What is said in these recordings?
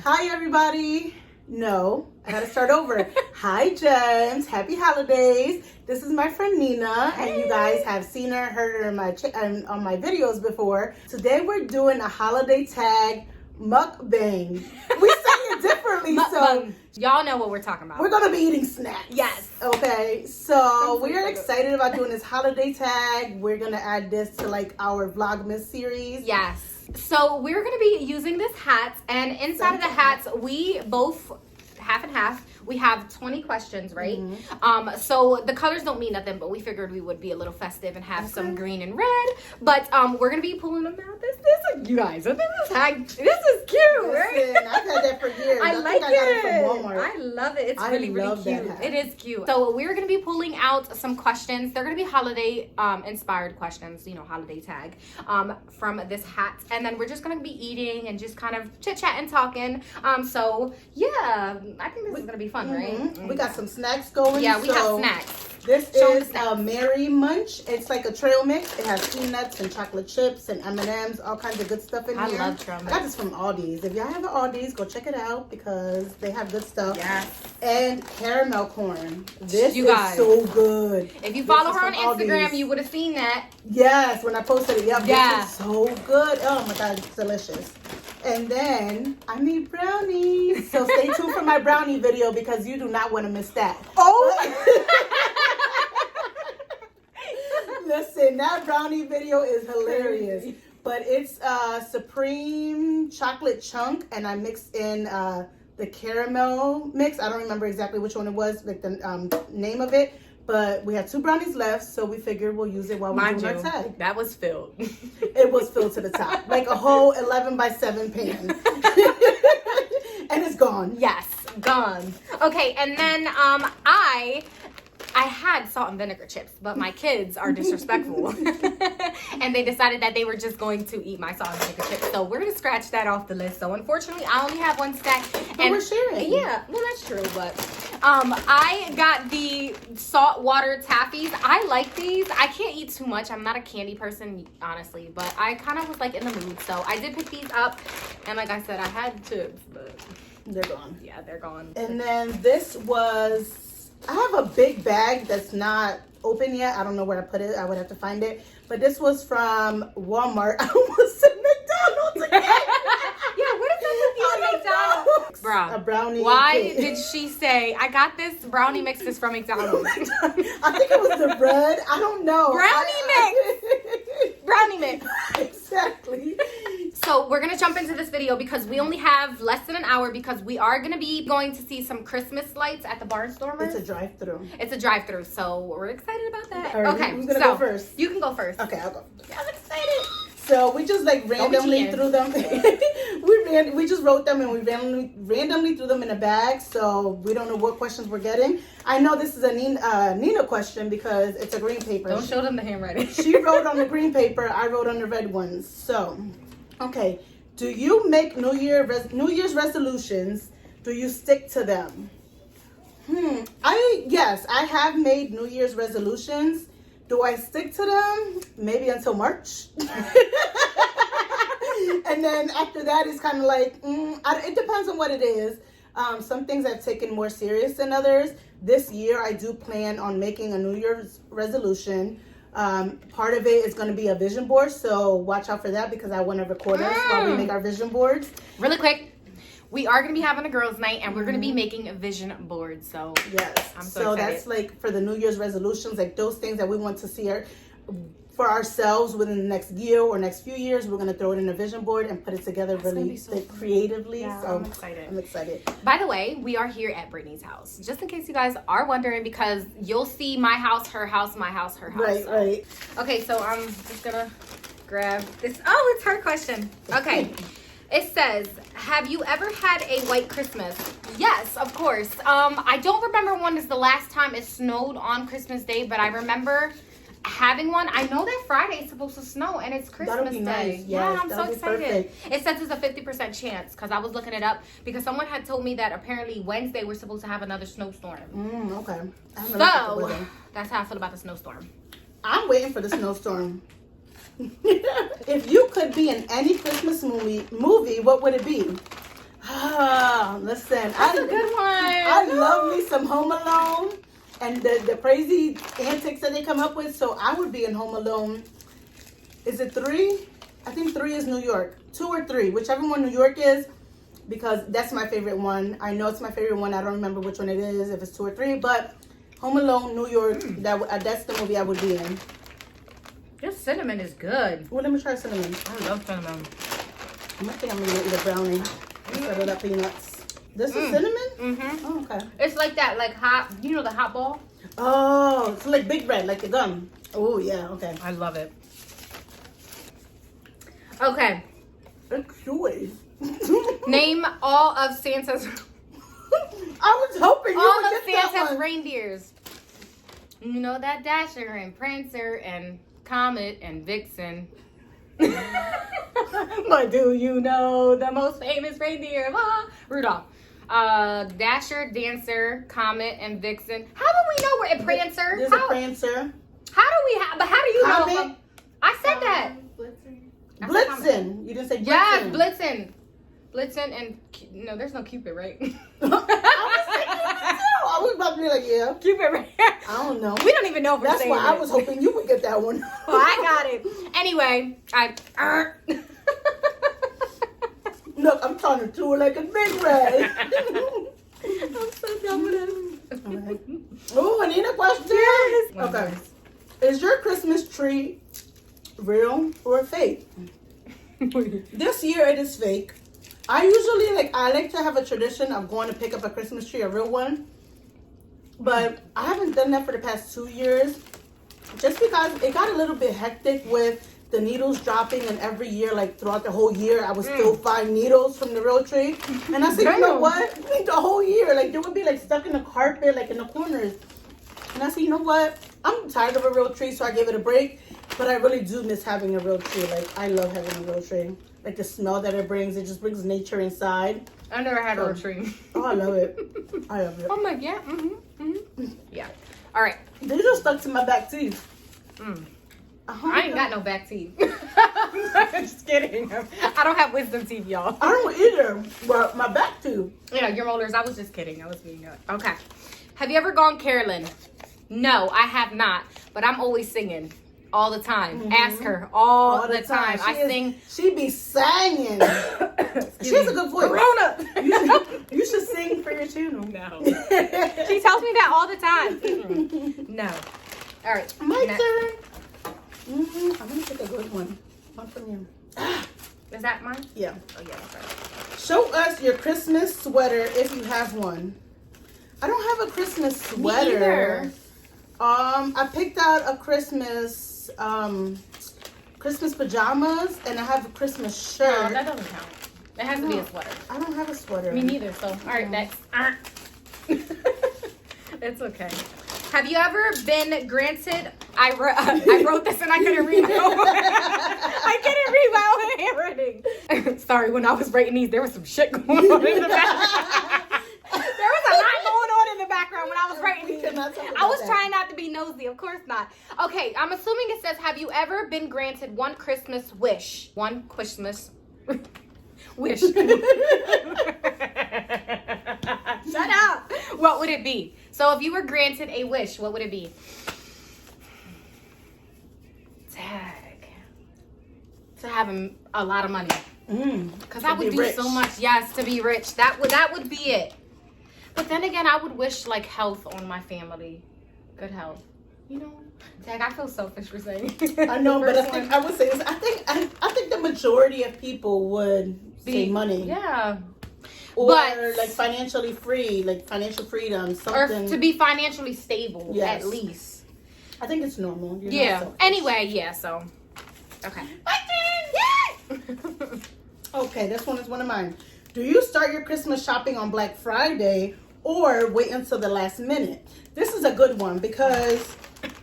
Hi, everybody. No, I gotta start over. Hi, Gems. Happy holidays. This is my friend Nina, and you guys have seen her, heard her on my videos before. Today we're doing a holiday tag mukbang. We say it differently, so y'all know what we're talking about. We're gonna be eating snacks. Yes. Okay, so we're excited about doing this holiday tag. We're gonna add this to like our Vlogmas series. Yes. So we're gonna be using this hat, and inside of the hats, we both half and half. We have 20 questions, right? Mm-hmm. So the colors don't mean nothing, but we figured we would be a little festive and have some green and red. But we're gonna be pulling them out. This is, you guys, this is cute, right? I've had that for years. I like got it from Walmart. I love it. It's really cute. It is cute. So we're gonna be pulling out some questions. They're gonna be holiday inspired questions, you know, holiday tag from this hat, and then we're just gonna be eating and just kind of chit chat and talking. So yeah, I think this is gonna be fun, right? Mm-hmm. We got some snacks going. Yeah, we have snacks. This is a Merry Munch. It's like a trail mix. It has peanuts and chocolate chips and M&Ms, all kinds of good stuff in here. I love trail mix. I got this from Aldi's. If y'all have an Aldi's, go check it out because they have good stuff. Yes. And caramel corn. This you guys, is so good. If you follow her on Instagram, Aldi's. You would have seen that. Yes, when I posted it. Yep, yeah. This is so good. Oh my God, it's delicious. And then I made brownies. So stay tuned for my brownie video because you do not want to miss that. Oh! Listen, that brownie video is hilarious. Crazy. But it's Supreme chocolate chunk, and I mixed in the caramel mix. I don't remember exactly which one it was, like the name of it. But we have 2 brownies left, so we figured we'll use it while we're doing our tag. That was filled. It was filled to the top, like a whole 11x7 pan. And it's gone. Yes, gone. Okay, and then I had salt and vinegar chips, but my kids are disrespectful. And they decided that they were just going to eat my salt and vinegar chips. So we're going to scratch that off the list. So unfortunately, I only have 1 stack. But we're sharing. Yeah, well, that's true. But I got the salt water taffies. I like these. I can't eat too much. I'm not a candy person, honestly. But I kind of was like in the mood. So I did pick these up. And like I said, I had chips, but they're gone. Yeah, they're gone. And then this was... I have a big bag that's not open yet. I don't know where to put it. I would have to find it. But this was from Walmart. I almost said McDonald's again. Yeah, what is that with McDonald's? Bruh, a brownie. Why cake. did she say, I got this brownie mix is from McDonald's? I think it was the bread. I don't know. Brownie mix. Brownie mix. Exactly. So we're going to jump into this video because we only have less than an hour because we are going to be going to see some Christmas lights at the Barnstormers. It's a drive-through. It's a drive-through, so we're excited about that. Right, okay, who's going to go first? You can go first. Okay, I'll go. I'm excited. So we just like randomly threw them. we just wrote them and we randomly threw them in a bag. So we don't know what questions we're getting. I know this is a Nina question because it's a green paper. Don't show them the handwriting. She wrote on the green paper. I wrote on the red ones. So, okay. Do you make New Year's resolutions? Do you stick to them? Yes, I have made New Year's resolutions. Do I stick to them? Maybe until March. And then after that, it's kind of like, it depends on what it is. Some things I've taken more serious than others. This year, I do plan on making a New Year's resolution. Part of it is going to be a vision board. So watch out for that because I want to record us while we make our vision boards. Really quick. We are going to be having a girls' night, and we're going to be making a vision board. So yes, I'm so excited. That's like for the New Year's resolutions, like those things that we want to see for ourselves within the next year or next few years. We're going to throw it in a vision board and put it together really creatively. Yeah, so I'm excited. I'm excited. By the way, we are here at Brittney's house, just in case you guys are wondering, because you'll see my house, her house, my house, her house. Right, right. Okay, so I'm just gonna grab this. Oh, it's her question. Okay. It says, have you ever had a white Christmas? Yes, of course. I don't remember when is the last time it snowed on Christmas Day, but I remember having one. I know that Friday is supposed to snow and it's Christmas Day. Nice. Yeah, I'm so excited. Perfect. It says it's a 50% chance because I was looking it up because someone had told me that apparently Wednesday we're supposed to have another snowstorm. Okay. So that's how I feel about the snowstorm. I'm waiting for the snowstorm. If you could be in any Christmas movie, what would it be? Listen, That's a good one. I love me some Home Alone and the crazy antics that they come up with. So I would be in Home Alone. Is it 3? I think 3 is New York. 2 or 3, whichever one New York is, because that's my favorite one. I know it's my favorite one. I don't remember which one it is, if it's 2 or 3, but Home Alone, New York, that's the movie I would be in. This cinnamon is good. Well, let me try cinnamon. I love cinnamon. I think I'm going to eat a brownie instead of the peanuts. This is cinnamon? Mm-hmm. Oh, okay. It's like that, like hot, you know the hot ball? Oh, it's like Big Red, like the gum. Oh, yeah, okay. I love it. Okay. It's chewy. Name all of Santa's... I was hoping you all would of get that Santa's one. reindeers. You know that Dasher and Prancer and Comet and Vixen. But do you know the most famous reindeer of all? Rudolph. Dasher, Dancer, Comet, and Vixen. How do we know we're at Prancer? There's a Prancer. How do we have? But how do you know? Comet. I said that. Blitzen. You didn't say Blitzen. Yes, Blitzen. Blitzen and no, there's no Cupid, right? I was about to be like, yeah. Cupid, right? I don't know. We don't even know if we're That's saying why I it. was hoping you would get that one. Well, I got it. Anyway, Look, I'm trying to do it like a Big Red. I'm so done with this. Oh, Anita question. Yes. Okay. Is your Christmas tree real or fake? This year it is fake. I usually I like to have a tradition of going to pick up a Christmas tree, a real one. But I haven't done that for the past 2 years. Just because it got a little bit hectic with the needles dropping, and every year, like throughout the whole year, I would still find needles from the real tree. And I said, you know what? The whole year, like they would be like stuck in the carpet, like in the corners. And I said, you know what? I'm tired of a real tree, so I gave it a break. But I really do miss having a real tree. Like, I love having a real tree. Like, the smell that it just brings nature inside. I never had a real tree. Oh, I love it. I love it. I'm like, yeah, yeah. All right. They just stuck to my back teeth. I ain't got no back teeth. Just kidding. I don't have wisdom teeth, y'all. I don't either. Well, my back tooth. Yeah, your molars. I was just kidding. I was being good. Okay. Have you ever gone caroling? No, I have not. But I'm always singing. All the time. Ask her all the time. She be singing. She has a good voice. Corona. You should sing for your channel. No. She tells me that all the time. No. All right. My turn. I'm gonna take a good one. One from you. Is that mine? Yeah. Oh yeah. Okay. Show us your Christmas sweater if you have one. I don't have a Christmas sweater. Me either. I picked out a Christmas pajamas, and I have a Christmas shirt. No, that doesn't count. It has to be a sweater. I don't have a sweater. Me neither. So, all right, next. It's okay. Have you ever been granted? I wrote this and I couldn't read my own. I couldn't read my own handwriting. Sorry, when I was writing these, there was some shit going on in the background. There was a lot going on in the background when I was writing these. I was trying not to be nosy. Of course not. Okay, I'm assuming it says, have you ever been granted one Christmas wish? One Christmas wish. Shut up. What would it be? So if you were granted a wish, what would it be? To have a lot of money. Because I would do so much. Yes, to be rich. That would be it. But then again, I would wish like health on my family. Good health. You know? Tag, I feel selfish for saying. I know, but I would say this. I think the majority of people would say money. Yeah. Or like financially free, like financial freedom, something. Or to be financially stable, yes. at least. I think it's normal. Yeah. Anyway, yeah, so. Okay. Okay, this one is one of mine. Do you start your Christmas shopping on Black Friday or wait until the last minute? This is a good one because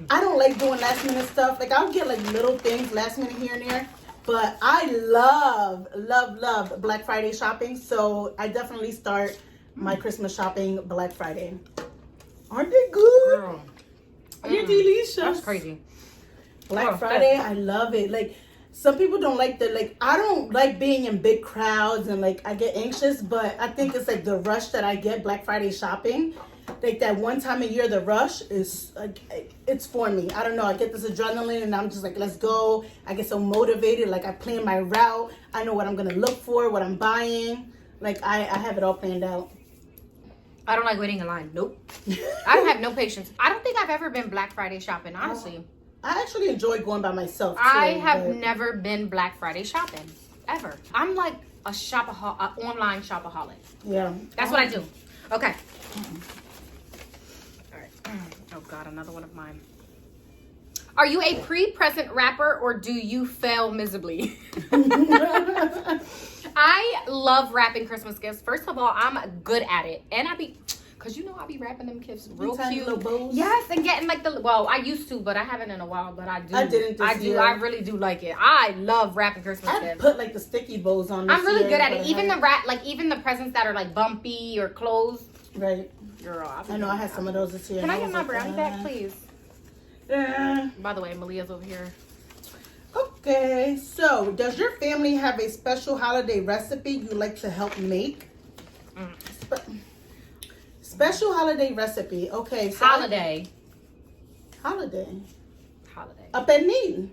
I don't like doing last minute stuff. Like, I'll get like little things last minute here and there. But I love Black Friday shopping. So I definitely start my Christmas shopping Black Friday. Aren't they good? Girl. They're delicious. That's crazy. Black Friday, I love it. Like, some people don't like I don't like being in big crowds and like I get anxious, but I think it's like the rush that I get Black Friday shopping. Like that one time a year, the rush is like, it's for me. I don't know. I get this adrenaline and I'm just like, let's go. I get so motivated. Like I plan my route. I know what I'm going to look for, what I'm buying. Like I have it all planned out. I don't like waiting in line. Nope. I don't have no patience. I don't think I've ever been Black Friday shopping, honestly. I actually enjoy going by myself too. I have never been Black Friday shopping, ever. I'm like an online shopaholic. Yeah. That's what I do. Okay. All right. Oh God, another one of mine. Are you a pre-present wrapper or do you fail miserably? I love wrapping Christmas gifts. First of all, I'm good at it. And I be wrapping them gifts real cute. Little bows. Yes, and getting like I used to, but I haven't in a while, but I do. I didn't this year. I really do like it. I love wrapping Christmas gifts. I put like the sticky bows on this I'm really year, good at it. Even even the presents that are like bumpy or closed. Right. Girl, I know I had some of those this year. Can I get my brownie back, please? Yeah. By the way, Malia's over here. Okay, so does your family have a special holiday recipe you like to help make? Special holiday recipe. Okay, so Holiday. A pernil.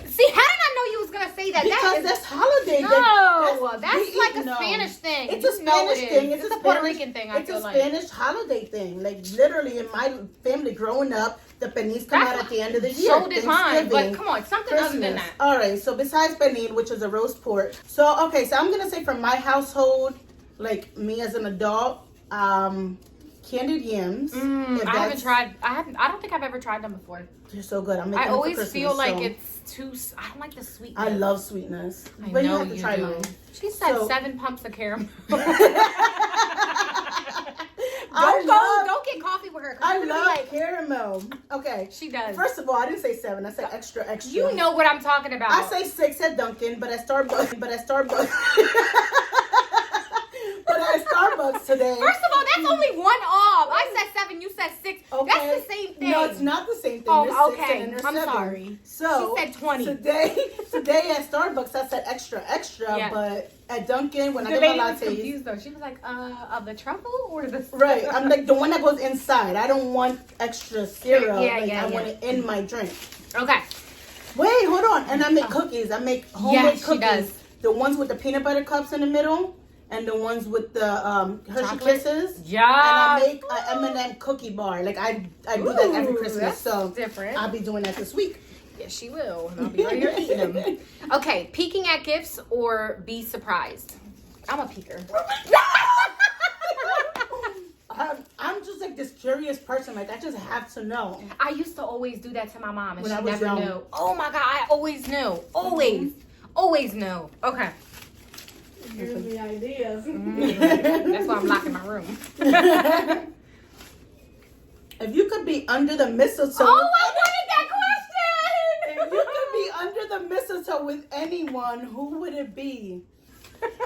See, how did I know you was gonna say that? Because that's holiday. No, that's like a Spanish thing. It's a Spanish thing. It's a Puerto Rican thing. It's a Spanish holiday thing. Like literally in my family growing up, the pernils come out at the end of the year. So did mine, but come on, something other than that. All right, so besides pernil, which is a roast pork. So so I'm gonna say from my household, like me as an adult, candied yams. I don't think I've ever tried them before. They're so good. I always feel like it's too. I don't like the sweetness. I love sweetness. But you have to try mine. She said 7 pumps of caramel. Don't get coffee with her. I love caramel. Okay. She does. First of all, I didn't say 7. I said extra. You know what I'm talking about. I say 6 at Dunkin', but at Starbucks. But at Starbucks today. First of all, that's only one off. I said 7, you said 6. Okay. That's the same thing. No, it's not the same thing. Oh, okay. I'm sorry. So she said 20. Today at Starbucks, I said extra, yeah. But at Dunkin', when I get my lattes, was confused though. She was like, of the truffle or the right? I'm like the one that goes inside. I don't want extra syrup. I want it in my drink. Okay. Wait, hold on. And I make cookies. I make homemade cookies. She does. The ones with the peanut butter cups in the middle. And the ones with the Hershey Kisses. Yeah. And I make an M&M cookie bar. Like I do that every Christmas. So different. I'll be doing that this week. Yes, she will. And I'll be right here eating them. Okay, peeking at gifts or be surprised. I'm a peeker. I'm just like this curious person. Like I just have to know. I used to always do that to my mom, and when she I was never young. knew. Oh my God, I always knew. Always knew. Okay. Giving me ideas. That's why I'm locking my room. If you could be under the mistletoe. Oh, I wanted that question. If you could be under the mistletoe with anyone, who would it be?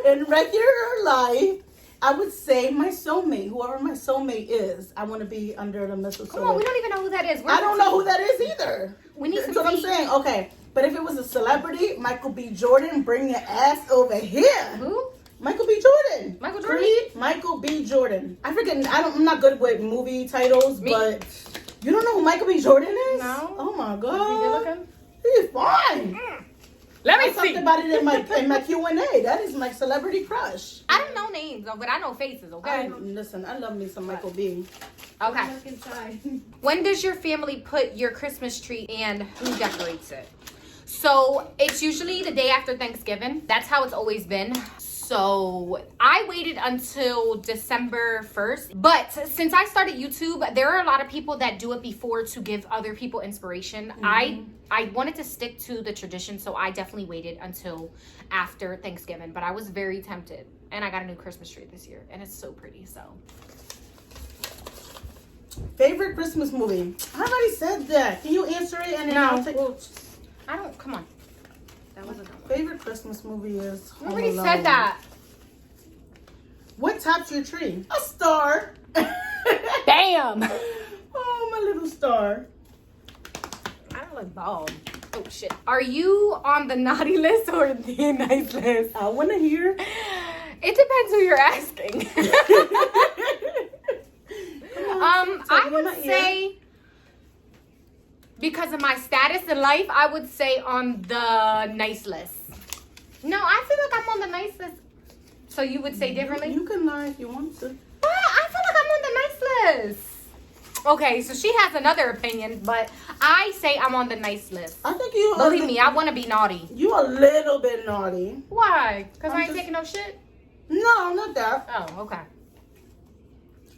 In regular life, I would say my soulmate. Whoever my soulmate is, I want to be under the mistletoe. Come on, we don't even know who that is. I don't know who that is either. We need some. That's what I'm saying. Okay. But if it was a celebrity, Michael B. Jordan, bring your ass over here. Who? Michael B. Jordan. Michael Jordan? Creed, Michael B. Jordan. I'm not good with movie titles, but you don't know who Michael B. Jordan is? No. Oh my God. Is he good looking? He's fine. Let me I talked about it in my Q&A. That is my celebrity crush. I don't know names, but I know faces, okay? Listen, I love me some Michael B. Okay. When does your family put your Christmas tree and who decorates it? So it's usually the day after Thanksgiving. That's how it's always been. So I waited until December 1st. But since I started YouTube, there are a lot of people that do it before to give other people inspiration. Mm-hmm. I wanted to stick to the tradition, so I definitely waited until after Thanksgiving. But I was very tempted. And I got a new Christmas tree this year. And it's so pretty, so. Favorite Christmas movie? I already said that. Can you answer it? And then I'll take... I don't, come on. That wasn't that one. Favorite Christmas movie is Home Alone. You already said that. What tops your tree? A star. Damn. Oh, my little star. I don't like bald. Oh shit. Are you on the naughty list or the nice list? I want to hear. It depends who you're asking. I would say, because of my status in life, I would say on the nice list. No, I feel like I'm on the nice list. So you would say differently? You can lie if you want to. But I feel like I'm on the nice list. Okay, so she has another opinion, but I say I'm on the nice list. I think you. Believe me, I want to be naughty. You a little bit naughty. Why? Because I ain't taking no shit? No, not that. Oh, okay.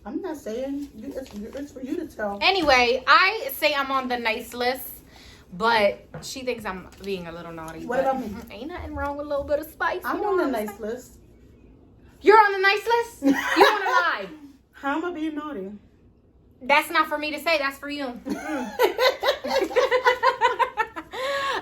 I'm not saying. It's for you to tell. Anyway, I say I'm on the nice list, but she thinks I'm being a little naughty. What about me? Ain't nothing wrong with a little bit of spice. I'm on the nice list. You're on the nice list? You want to lie? How am I being naughty? That's not for me to say. That's for you.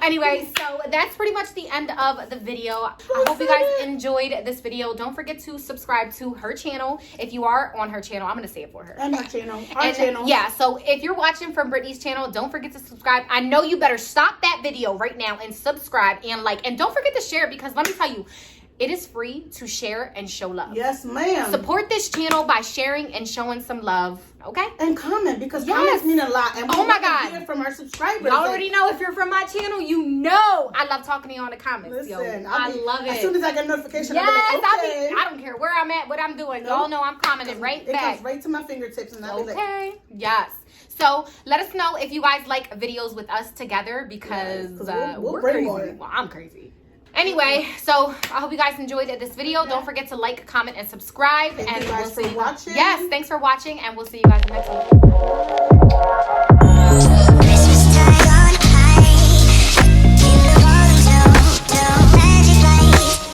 Anyway, so that's pretty much the end of the video. I hope you guys enjoyed this video. Don't forget to subscribe to her channel. If you are on her channel, I'm going to say it for her. And my channel. Our channel. Yeah, so if you're watching from Brittney's channel, don't forget to subscribe. I know you better stop that video right now and subscribe and like. And don't forget to share it, because let me tell you, it is free to share and show love. Yes, ma'am. Support this channel by sharing and showing some love, okay? And comment, because comments mean a lot. And we my God, hear from our subscribers. Y'all already know, if you're from my channel, you know I love talking to you on the comments. Listen, I love it. As soon as I get a notification, yes, I'll be like, okay. I don't care where I'm at, what I'm doing. Y'all know I'm commenting right it back. It comes right to my fingertips, and I'll be like, okay, yes. So let us know if you guys like videos with us together, because we'll we're crazy. More. Well, I'm crazy. Anyway, so I hope you guys enjoyed this video. Don't forget to like, comment, and subscribe. Thank you guys for watching. Yes, thanks for watching, and we'll see you guys in the next one.